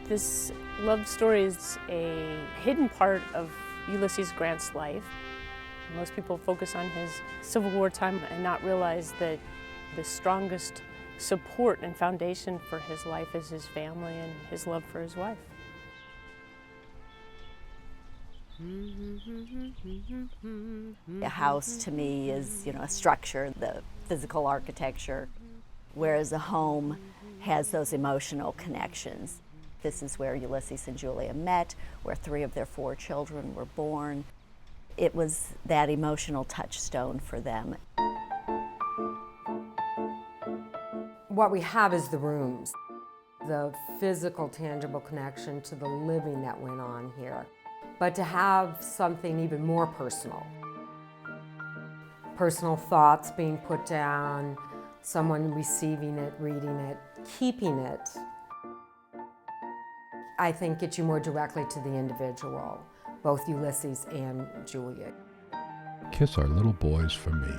This love story is a hidden part of Ulysses Grant's life. Most people focus on his Civil War time and not realize that the strongest support and foundation for his life is his family and his love for his wife. A house to me is, a structure, the physical architecture, whereas a home has those emotional connections. This is where Ulysses and Julia met, where 3 of their 4 children were born. It was that emotional touchstone for them. What we have is the rooms, the physical, tangible connection to the living that went on here. But to have something even more personal. Personal thoughts being put down, someone receiving it, reading it, keeping it, I think gets you more directly to the individual, both Ulysses and Julia. Kiss our little boys for me,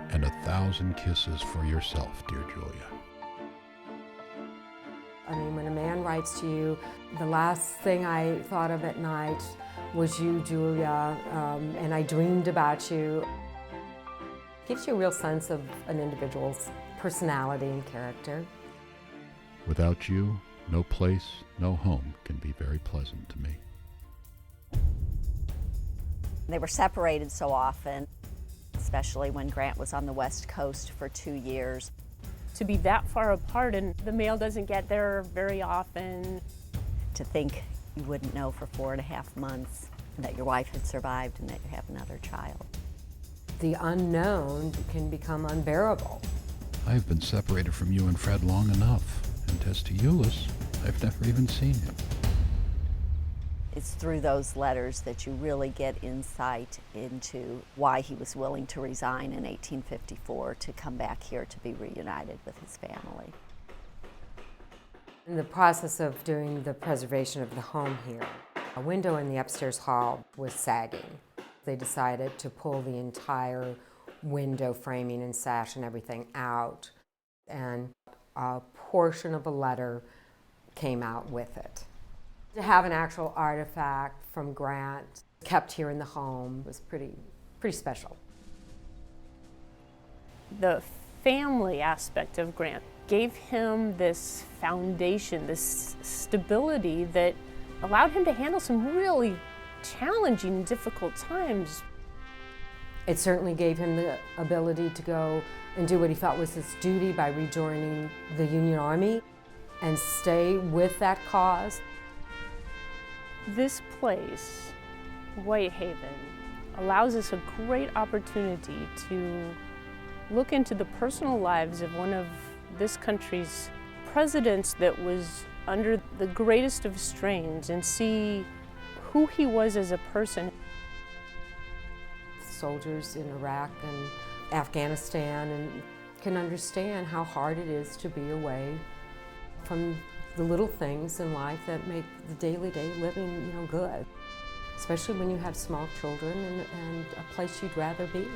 and 1,000 kisses for yourself, dear Julia. I mean, when a man writes to you, the last thing I thought of at night was you, Julia, and I dreamed about you. Gives you a real sense of an individual's personality and character. Without you, no place, no home can be very pleasant to me. They were separated so often, especially when Grant was on the West Coast for 2 years. To be that far apart and the mail doesn't get there very often. To think you wouldn't know for 4.5 months that your wife had survived and that you have another child. The unknown can become unbearable. I have been separated from you and Fred long enough, and as to Ulysses, I've never even seen him. It's through those letters that you really get insight into why he was willing to resign in 1854 to come back here to be reunited with his family. In the process of doing the preservation of the home here, a window in the upstairs hall was sagging. They decided to pull the entire window framing and sash and everything out, and a portion of a letter came out with it. To have an actual artifact from Grant kept here in the home was pretty special. The family aspect of Grant gave him this foundation, this stability that allowed him to handle some really challenging, difficult times. It certainly gave him the ability to go and do what he felt was his duty by rejoining the Union Army and stay with that cause. This place, Whitehaven, allows us a great opportunity to look into the personal lives of one of this country's presidents that was under the greatest of strains and see who he was as a person. Soldiers in Iraq and Afghanistan and can understand how hard it is to be away from the little things in life that make the day living, good, especially when you have small children and a place you'd rather be.